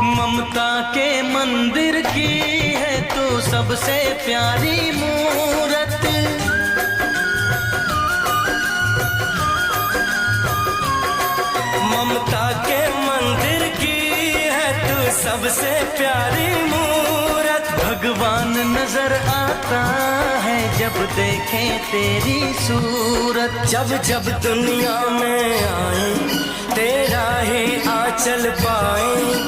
ममता के मंदिर की है तू सबसे प्यारी मूरत। ममता के मंदिर की है तू सबसे प्यारी मूरत। भगवान नजर आता है जब देखे तेरी सूरत। जब जब दुनिया में आए तेरा ही आंचल पाए।